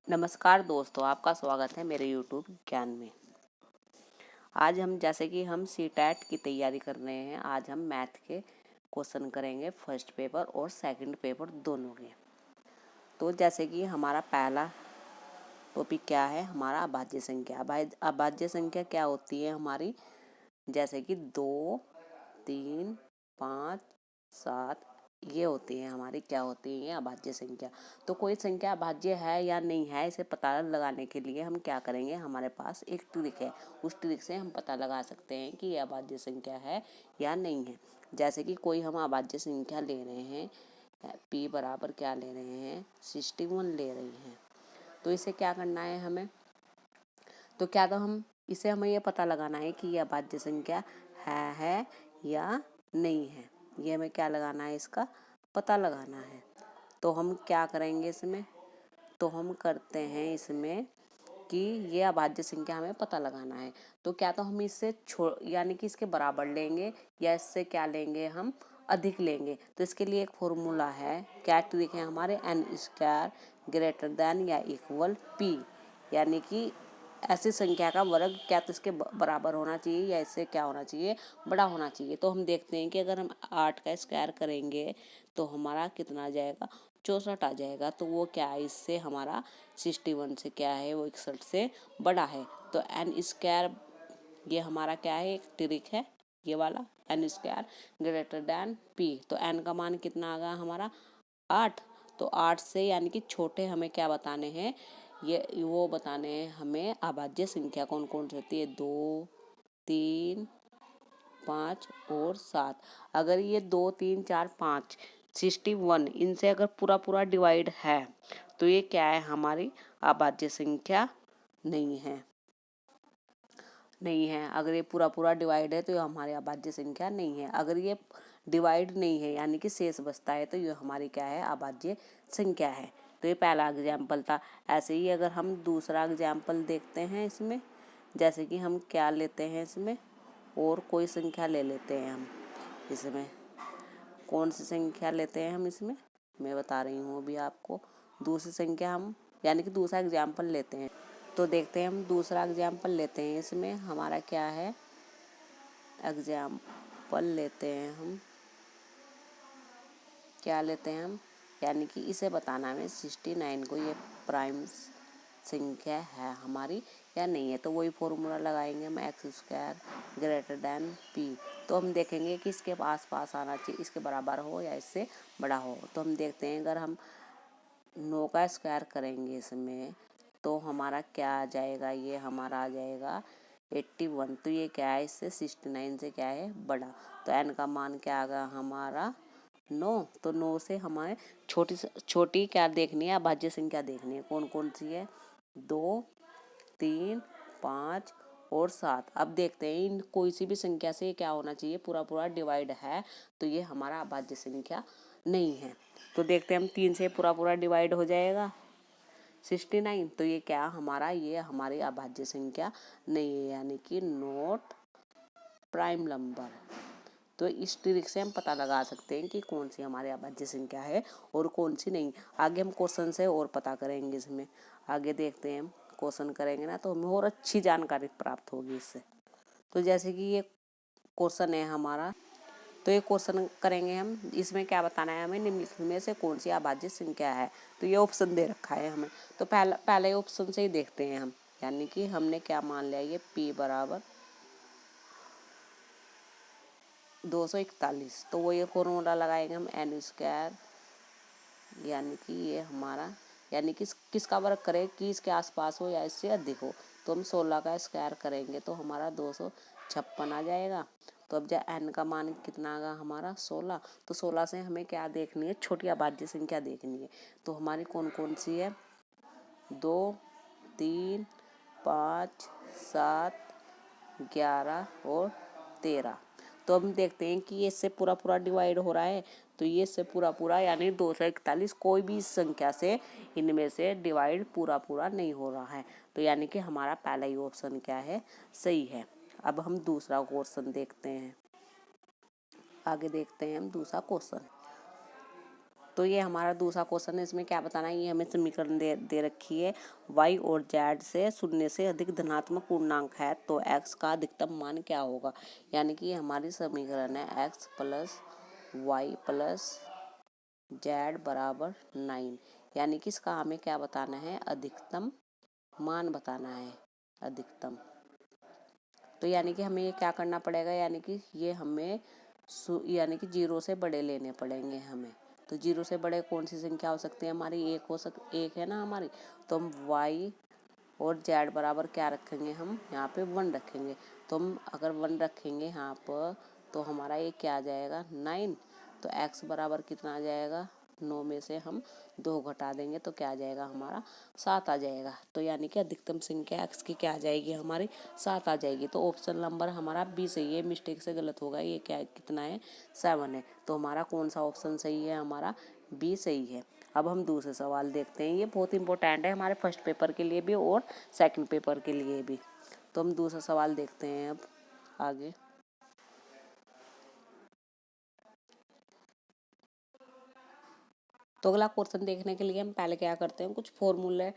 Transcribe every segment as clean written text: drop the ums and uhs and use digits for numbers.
नमस्कार दोस्तों, आपका स्वागत है मेरे YouTube ज्ञान में। आज हम सीटेट की तैयारी कर रहे हैं। आज हम मैथ के क्वेश्चन करेंगे, फर्स्ट पेपर और सेकंड पेपर दोनों के। तो जैसे कि हमारा पहला टॉपिक क्या है, हमारा अभाज्य संख्या। अभाज्य संख्या क्या होती है हमारी, जैसे कि 2, 3, 5, 7 ये होती है हमारी, क्या होती है ये अभाज्य संख्या। तो कोई संख्या अभाज्य है या नहीं है, इसे पता लगाने के लिए हम क्या करेंगे, हमारे पास एक ट्रिक है। उस ट्रिक से हम पता लगा सकते हैं कि ये अभाज्य संख्या है या नहीं है। जैसे कि कोई हम अभाज्य संख्या ले रहे हैं, p बराबर क्या ले रहे हैं, 61 ले रहे हैं। तो इसे क्या करना है हमें, तो क्या तो हम इसे हमें ये पता लगाना है कि यह अभाज्य संख्या है या नहीं है। ये हमें क्या लगाना है, इसका पता लगाना है। तो हम क्या करेंगे इसमें, तो हम करते हैं इसमें कि ये अभाज्य संख्या हमें पता लगाना है। तो क्या तो हम इससे यानी कि इसके बराबर लेंगे या इससे क्या लेंगे, हम अधिक लेंगे। तो इसके लिए एक फॉर्मूला है, क्या ट्रिक है हमारे, n² ग्रेटर देन या इक्वल p, यानी कि ऐसी संख्या का वर्ग क्या तो इसके बराबर होना चाहिए या इससे क्या होना चाहिए, बड़ा होना चाहिए। तो हम देखते हैं कि अगर हम 8 का स्क्वायर करेंगे तो हमारा कितना आ जाएगा, 64 आ जाएगा। तो वो क्या है, इससे हमारा 61 से क्या है, वो 61 से बड़ा है। तो n² ये हमारा क्या है, एक ट्रिक है ये वाला, n² ग्रेटर देन p। तो n का मान कितना आ गया हमारा, 8। तो 8 से यानी कि छोटे हमें क्या बताने हैं, ये वो बताने हैं हमें अभाज्य संख्या कौन कौन सी होती है, 2, 3, 5 और 7। अगर ये 2, 3, 4, 5, 61 इनसे अगर पूरा पूरा डिवाइड है तो ये क्या है, हमारी अभाज्य संख्या नहीं है। अगर ये पूरा पूरा डिवाइड है तो ये हमारी अभाज्य संख्या नहीं है। अगर ये डिवाइड नहीं है यानी कि शेष बचता है तो ये हमारी क्या है, अभाज्य संख्या है। तो ये पहला एग्जाम्पल था। ऐसे ही अगर हम दूसरा एग्जाम्पल देखते हैं इसमें, जैसे कि हम क्या लेते हैं इसमें, और कोई संख्या ले लेते हैं हम इसमें। कौन सी संख्या लेते हैं हम इसमें, मैं बता रही हूँ अभी आपको। दूसरी संख्या हम यानी कि दूसरा एग्जाम्पल लेते हैं। तो देखते हैं हम दूसरा एग्जाम्पल लेते हैं। इसमें हमारा क्या है, एग्जाम्पल लेते हैं हम, क्या लेते हैं हम, यानी कि इसे बताना है 69 को ये प्राइम संख्या है हमारी या नहीं है। तो वही फॉर्मूला लगाएंगे हम, x² ग्रेटर देन p। तो हम देखेंगे कि इसके आस पास आना चाहिए, इसके बराबर हो या इससे बड़ा हो। तो हम देखते हैं अगर हम 9 का स्क्वायर करेंगे इसमें तो हमारा क्या आ जाएगा, ये हमारा आ जाएगा 81। तो ये क्या है, इससे 69 से क्या है, बड़ा। तो n का मान क्या आ गया हमारा, 9। तो 9 से हमारे छोटी क्या देखनी है, अभाज्य संख्या देखनी है। कौन कौन सी है, 2, 3, 5 और 7। अब देखते हैं इन कोई सी भी संख्या से क्या होना चाहिए, पूरा पूरा डिवाइड है तो ये हमारा अभाज्य संख्या नहीं है। तो देखते हैं हम 3 से पूरा पूरा डिवाइड हो जाएगा 69। तो ये क्या हमारा, ये हमारी अभाज्य संख्या नहीं है, यानी कि नॉट प्राइम नंबर। तो इस ट्रिक से हम पता लगा सकते हैं कि कौन सी हमारी अभाज्य संख्या है और कौन सी नहीं। आगे हम क्वेश्चन से और पता करेंगे इसमें। आगे देखते हैं, हम क्वेश्चन करेंगे ना तो हमें और अच्छी जानकारी प्राप्त होगी इससे। तो जैसे कि ये क्वेश्चन है हमारा, तो ये क्वेश्चन करेंगे हम, इसमें क्या बताना है हमें, निम्नलिखित में से कौन सी अभाज्य संख्या है। तो ये ऑप्शन दे रखा है हमें। तो पहले ऑप्शन से ही देखते हैं हम, यानी कि हमने क्या मान लिया, ये p बराबर 241। तो वो ये फॉर्मूला लगाएंगे हम, n², यानी कि ये हमारा, यानी कि किसका वर्ग करें कि इसके आसपास हो या इससे अधिक हो। तो हम 16 का स्क्वायर करेंगे तो हमारा 256 आ जाएगा। तो अब जब n का मान कितना आएगा हमारा, 16। तो 16 से हमें क्या देखनी है, छोटी अभाज्य संख्या देखनी है। तो हमारी कौन कौन सी है, 2, 3, 5, 7, 11 और 13। तो हम देखते हैं कि ये इससे पूरा पूरा डिवाइड हो रहा है। तो ये इससे पूरा पूरा यानी 241, कोई भी संख्या से इनमें से डिवाइड पूरा पूरा नहीं हो रहा है। तो यानी कि हमारा पहला ही ऑप्शन क्या है, सही है। अब हम दूसरा क्वेश्चन देखते हैं। आगे देखते हैं हम दूसरा क्वेश्चन। तो ये हमारा दूसरा क्वेश्चन है। इसमें क्या बताना है, ये हमें समीकरण दे रखी है। y और z से शून्य से अधिक धनात्मक पूर्णांक है तो x का अधिकतम मान क्या होगा। यानी कि हमारी समीकरण है x plus y plus z बराबर 9। यानी कि इसका हमें क्या बताना है, अधिकतम मान बताना है, अधिकतम। तो यानी कि हमें ये क्या करना पड़ेगा, यानी कि ये हमें यानी कि 0 से बड़े लेने पड़ेंगे हमें। तो 0 से बड़े कौन सी संख्या हो सकती है हमारी, एक है ना हमारी। तो हम y और z बराबर क्या रखेंगे, हम यहाँ पे 1 रखेंगे। तो हम अगर 1 रखेंगे यहाँ पर तो हमारा ये क्या आ जाएगा 9। तो x बराबर कितना आ जाएगा, 9 में से हम 2 घटा देंगे तो क्या आ जाएगा हमारा 7 आ जाएगा। तो यानी कि अधिकतम संख्या x की क्या आ जाएगी हमारी 7 आ जाएगी। तो ऑप्शन नंबर हमारा बी सही है, मिस्टेक से गलत होगा। ये क्या कितना है 7 है। तो हमारा कौन सा ऑप्शन सही है, हमारा बी सही है। अब हम दूसरे सवाल देखते हैं। ये बहुत इंपॉर्टेंट है हमारे फर्स्ट पेपर के लिए भी और सेकंड पेपर के लिए भी। तो हम दूसरा सवाल देखते हैं अब आगे। तो अगला क्वेश्चन देखने के लिए हम पहले क्या करते हैं, कुछ फॉर्मूले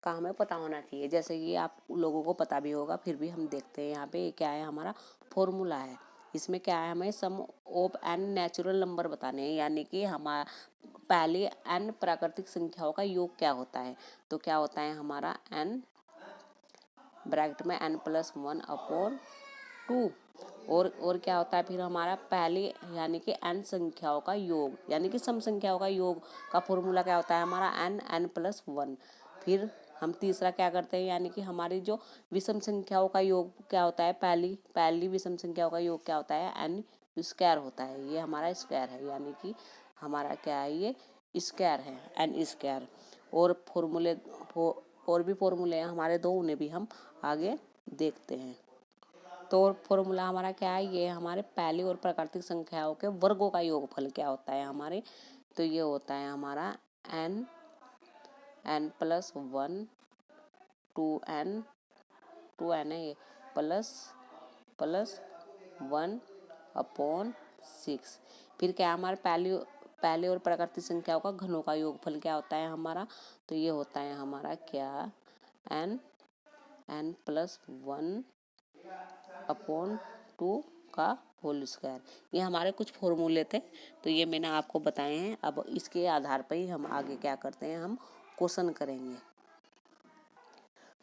का हमें पता होना चाहिए। जैसे कि आप लोगों को पता भी होगा, फिर भी हम देखते हैं। यहाँ पे क्या है, हमारा फॉर्मूला है। इसमें क्या है, हमें सम ऑफ एन नेचुरल नंबर बताने हैं। यानी कि हमारा पहले एन प्राकृतिक संख्याओं का योग क्या होता है। तो क्या होता है हमारा एन ब्रैकेट में n+1 अपॉन 2। और क्या होता है फिर हमारा पहले यानी कि n संख्याओं का योग, यानी कि सम संख्याओं का योग का फॉर्मूला क्या होता है हमारा n+1। फिर हम तीसरा क्या करते हैं, यानी कि हमारी जो विषम संख्याओं का योग क्या होता है, पहली विषम संख्याओं का योग क्या होता है n स्क्वायर होता है। ये हमारा स्क्वायर है, यानी कि हमारा क्या है, ये स्क्वायर है n स्क्वायर। और फॉर्मूले और भी फॉर्मूले हैं हमारे दो, उन्हें भी हम आगे देखते हैं। तो फॉर्मूला हमारा क्या है, ये हमारे पहली और प्राकृतिक संख्याओं के वर्गों का योगफल क्या होता है हमारे। तो ये होता है हमारा n+1 2n है ये प्लस 1/6। फिर क्या हमारे पहले और प्राकृतिक संख्याओं का घनों का योगफल क्या होता है हमारा। तो ये होता है हमारा क्या n+1/2 का होल स्क्वायर। ये हमारे कुछ फॉर्मूले थे, तो ये मैंने आपको बताए हैं। अब इसके आधार पर ही हम आगे क्या करते हैं, हम क्वेश्चन करेंगे।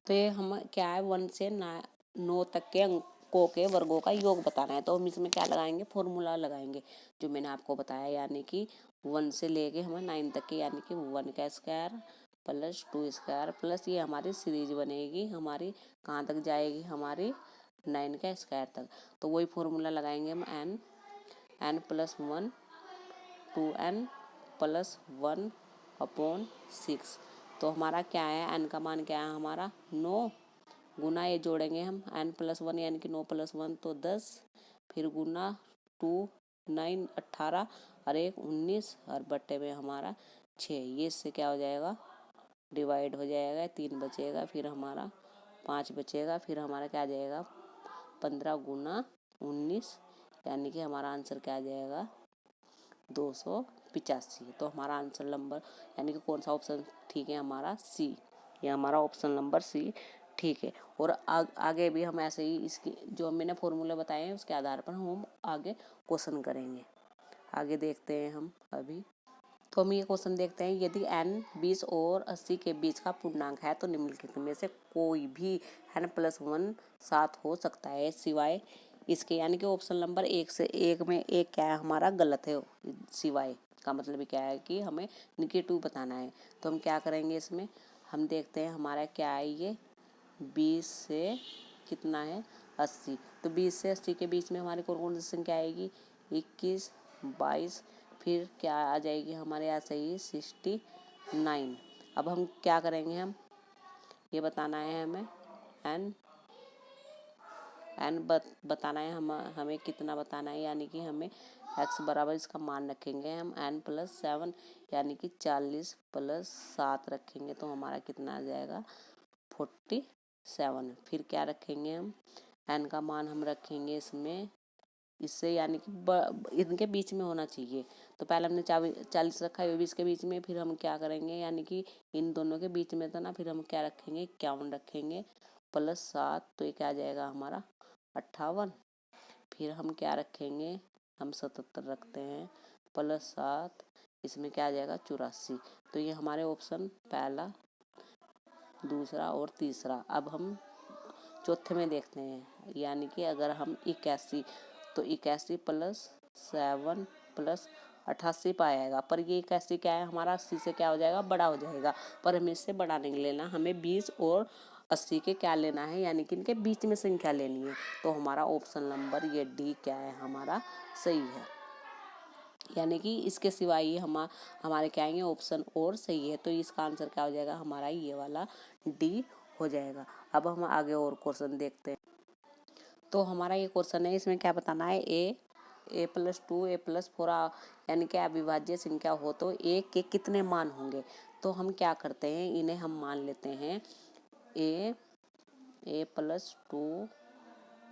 तो ये हम क्या है 1 से 9 तक के अंकों के वर्गों का योग बताना है। तो हम इसमें क्या लगाएंगे, फॉर्मूला लगाएंगे जो मैंने आपको बताया। यानी कि 1 से लेके हमें 9 तक के, यानी कि 1 का स्क्वायर प्लस 2 स्क्वायर प्लस ये हमारी सीरीज बनेगी, हमारी कहाँ तक जाएगी, हमारी 9 का स्क्वायर तक। तो वही फॉर्मूला लगाएंगे हम n+1 2n+1/6। तो हमारा क्या है, n का मान क्या है हमारा 9 गुना ये जोड़ेंगे हम n+1 यानी कि 9+1 तो 10, फिर गुना 2 9 18 और 1 19 और बट्टे में हमारा 6। ये इससे क्या हो जाएगा, डिवाइड हो जाएगा, 3 बचेगा, फिर हमारा 5 बचेगा, फिर हमारा क्या आ जाएगा 15 गुना 19, यानी कि हमारा आंसर क्या आ जाएगा 285। तो हमारा आंसर नंबर यानी कि कौन सा ऑप्शन ठीक है, हमारा सी। ये हमारा ऑप्शन नंबर सी ठीक है। और आगे भी हम ऐसे ही इसकी जो मैंने फॉर्मूले बताए हैं उसके आधार पर हम आगे क्वेश्चन करेंगे। आगे देखते हैं हम अभी। तो हम ये क्वेश्चन देखते हैं, यदि n 20 और 80 के बीच का पूर्णांक है तो निम्नलिखित में से कोई भी n+1 साथ हो सकता है सिवाय इसके। यानी कि ऑप्शन नंबर 1 से 1 में एक क्या है हमारा गलत है, सिवाय का मतलब क्या है कि हमें निगेटिव बताना है। तो हम क्या करेंगे, इसमें हम देखते हैं हमारा क्या है, ये 20 से कितना है 80। तो 20 से 80 के बीच में हमारी कौन कौन सी संख्या आएगी, 21 22, फिर क्या आ जाएगी हमारे यहाँ सही 69। अब हम क्या करेंगे, हम ये बताना है हमें n बताना है, हमें कितना बताना है। यानी कि हमें x बराबर इसका मान रखेंगे हम n+7, यानी कि 40 + 7 रखेंगे तो हमारा कितना आ जाएगा 47। फिर क्या रखेंगे हम n का मान हम रखेंगे इसमें इससे यानी कि इनके बीच में होना चाहिए। तो पहले हमने 40 रखा है 20 के बीच में, फिर हम क्या करेंगे यानी कि इन दोनों के बीच में था ना, फिर हम क्या रखेंगे 51 रखेंगे प्लस 7, तो ये क्या आ जाएगा हमारा 58। फिर हम क्या रखेंगे, हम 77 रखते हैं प्लस 7, इसमें क्या आ जाएगा 84। तो ये हमारे ऑप्शन पहला, दूसरा और तीसरा। अब हम चौथे में देखते हैं, यानी कि अगर हम 81, तो 81 प्लस 7 प्लस 88 पाएगा, पर ये 81 क्या है हमारा 80 से क्या हो जाएगा बड़ा हो जाएगा, पर हमें इससे बड़ा नहीं लेना, हमें 20 और 80 के क्या लेना है, यानी कि इनके बीच में संख्या लेनी है। तो हमारा ऑप्शन नंबर ये डी क्या है हमारा सही है, यानी कि इसके सिवाय ये हमारे क्या आएंगे ऑप्शन और सही है। तो इसका आंसर क्या हो जाएगा हमारा ये वाला डी हो जाएगा। अब हम आगे और क्वेश्चन देखते हैं। तो हमारा ये क्वेश्चन है, इसमें क्या बताना है, ए प्लस 2 ए प्लस 4 यानी कि अविभाज्य संख्या हो तो ए के कितने मान होंगे। तो हम क्या करते हैं, इन्हें हम मान लेते हैं ए प्लस 2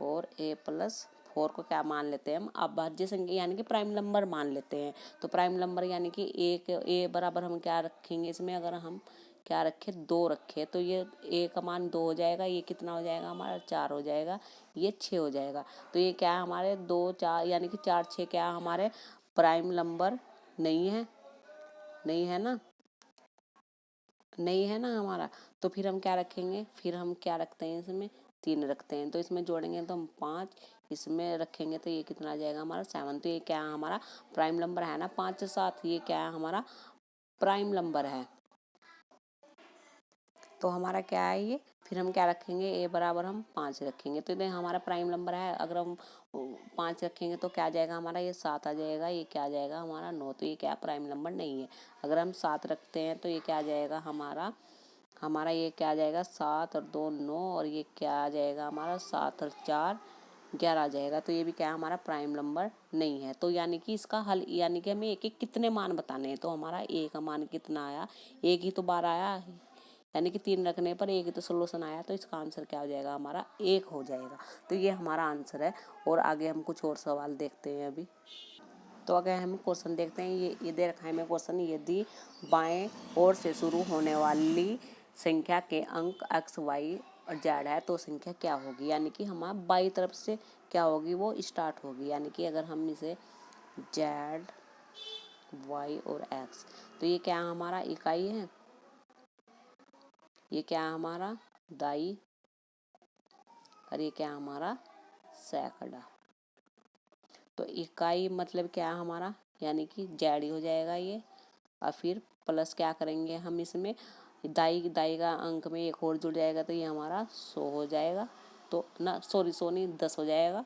और ए प्लस 4 को क्या मान लेते हैं हम अविभाज्य संख्या यानी कि प्राइम नंबर मान लेते हैं। तो प्राइम नंबर यानी कि ए बराबर हम क्या रखेंगे, इसमें अगर हम क्या रखे 2 रखे, तो ये ए का मान 2 हो जाएगा, ये कितना हो जाएगा हमारा 4 हो जाएगा, ये 6 हो जाएगा। तो ये क्या है हमारे 2 4 यानी कि 4 6 क्या हमारे प्राइम नंबर नहीं है, नहीं है ना, नहीं है ना हमारा। तो फिर हम क्या रखेंगे, फिर हम क्या रखते हैं इसमें 3 रखते हैं, तो इसमें जोड़ेंगे तो हम 5, इसमें रखेंगे तो ये कितना आ जाएगा हमारा 7। तो ये क्या है हमारा प्राइम नंबर है ना 5 से 7, ये क्या है हमारा प्राइम नंबर है। तो हमारा क्या है ये, फिर हम क्या रखेंगे ए बराबर हम 5 रखेंगे, तो ये हमारा प्राइम नंबर है। अगर हम 5 रखेंगे तो क्या आ जाएगा हमारा ये 7 आ जाएगा, ये क्या आ जाएगा हमारा 9। तो ये क्या प्राइम नंबर नहीं है। अगर हम 7 रखते हैं तो ये क्या आ जाएगा हमारा ये क्या आ जाएगा 7 और 2 9, और ये क्या आ जाएगा हमारा 7 और 4 11 आ जाएगा। तो ये भी क्या हमारा प्राइम नंबर नहीं है। तो यानी कि इसका हल यानी कि हमें एक एक कितने मान बताने हैं। तो हमारा ए का मान कितना आया, एक ही तो बार आया, यानी कि 3 रखने पर एक ही तो सोल्यूशन आया। तो इसका आंसर क्या हो जाएगा हमारा 1 हो जाएगा। तो ये हमारा आंसर है। और आगे हम कुछ और सवाल देखते हैं अभी। तो अगर हम क्वेश्चन देखते हैं, ये दे रखा है हमें क्वेश्चन, यदि बाएं ओर से शुरू होने वाली संख्या के अंक x y और z है तो संख्या क्या होगी, यानी कि हमारा बाई तरफ से क्या होगी वो स्टार्ट होगी। यानी कि अगर हम इसे z y और x, तो ये क्या हमारा इकाई है, ये क्या हमारा दाई, और ये क्या हमारा सैकड़ा। तो इकाई मतलब क्या हमारा, यानी कि जेड हो जाएगा ये, और फिर प्लस क्या करेंगे हम इसमें दाई का अंक में एक और जुड़ जाएगा, तो ये हमारा 100 हो जाएगा। तो ना सॉरी 100 नहीं 10 हो जाएगा।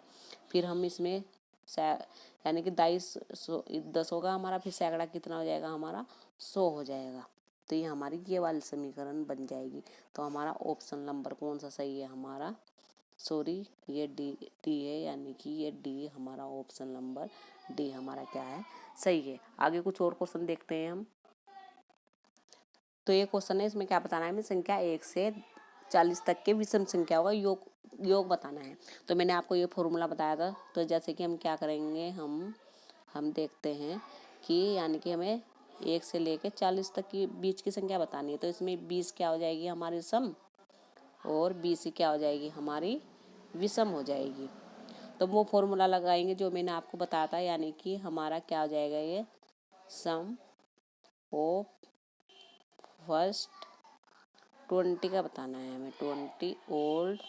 फिर हम इसमें यानी कि 10 होगा हमारा, फिर सैकड़ा कितना हो जाएगा हमारा 100 हो जाएगा। तो ये हमारी ये वाली समीकरण बन जाएगी। तो हमारा ऑप्शन नंबर कौन सा सही है हमारा, सॉरी ये डी है, यानी कि ये डी हमारा ऑप्शन नंबर डी हमारा क्या है सही है। आगे कुछ और क्वेश्चन देखते हैं हम। तो ये क्वेश्चन है, इसमें क्या बताना है हमें, संख्या 1 से 40 तक के विषम संख्याओं का योग बताना है। तो मैंने आपको ये फॉर्मूला बताया था। तो जैसे कि हम क्या करेंगे, हम देखते हैं कि यानी कि हमें 1 से लेकर 40 तक की बीच की संख्या बतानी है। तो इसमें 20 क्या हो जाएगी हमारी सम, और 20 क्या हो जाएगी हमारी विषम हो जाएगी। तो वो फॉर्मूला लगाएंगे जो मैंने आपको बताया था, यानी कि हमारा क्या हो जाएगा ये सम ऑफ फर्स्ट 20 का बताना है हमें, 20 ओल्ड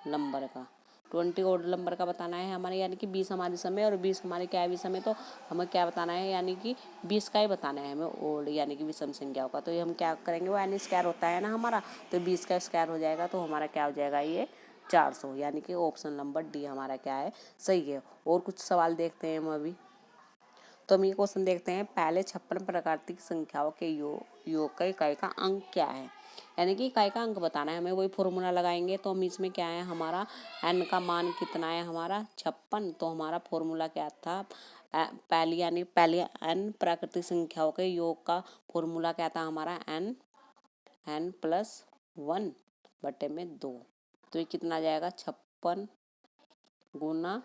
नंबर का, 20 ओल्ड नंबर का बताना है हमारे, यानी कि 20 हमारी समय और 20 हमारे क्या है विषम है। तो हमें क्या बताना है, यानी कि 20 का ही बताना है हमें ओल्ड यानी कि विषम संख्याओं का। तो ये हम क्या करेंगे, वो यानी स्क्वायर होता है ना हमारा, तो 20 का स्क्वायर हो जाएगा। तो हमारा क्या हो जाएगा ये 400, यानी कि ऑप्शन नंबर डी हमारा क्या है सही है। और कुछ सवाल देखते हैं हम अभी। तो हम ये क्वेश्चन देखते हैं, पहले 56 प्राकृतिक संख्याओं के योग का इकाई का अंक क्या है, यानी कि इकाई का अंक बताना है हमें। वही फॉर्मूला लगाएंगे। तो हम इसमें क्या है हमारा n का मान कितना है हमारा 56। तो हमारा फॉर्मूला क्या था, पहली n प्राकृतिक संख्याओं के योग का फॉर्मूला क्या था हमारा n प्लस 1 बटे में 2। तो ये कितना आ जाएगा 56 गुना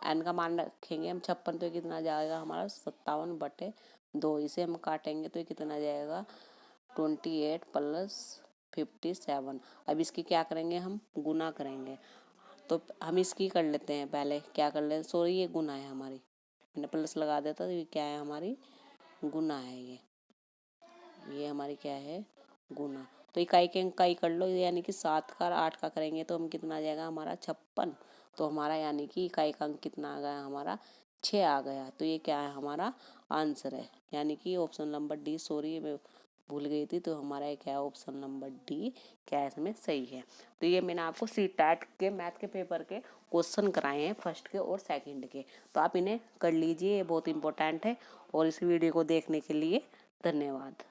एन का मान रखेंगे हम 56, तो ये कितना जाएगा हमारा 57/2। इसे हम काटेंगे तो ये कितना जाएगा 28 प्लस 57। अब इसकी क्या करेंगे, हम गुना करेंगे। तो हम इसकी कर लेते हैं, पहले क्या कर लेते, सॉरी ये गुना है हमारी, मैंने प्लस लगा देता तो ये क्या है हमारी गुना है। ये हमारी क्या है गुना। तो इकाई के इकाई कर लो, यानी कि 7 का 8 का करेंगे तो हम कितना आ जाएगा हमारा 56। तो हमारा यानी कि इकाई का अंक कितना आ गया हमारा 6 आ गया। तो ये क्या है हमारा आंसर है, यानी कि ऑप्शन नंबर डी, सॉरी मैं भूल गई थी, तो हमारा क्या है ऑप्शन नंबर डी क्या है इसमें सही है। तो ये मैंने आपको सीटैट के मैथ के पेपर के क्वेश्चन कराए हैं, फर्स्ट के और सेकंड के, तो आप इन्हें कर लीजिए, ये बहुत इंपॉर्टेंट है। और इस वीडियो को देखने के लिए धन्यवाद।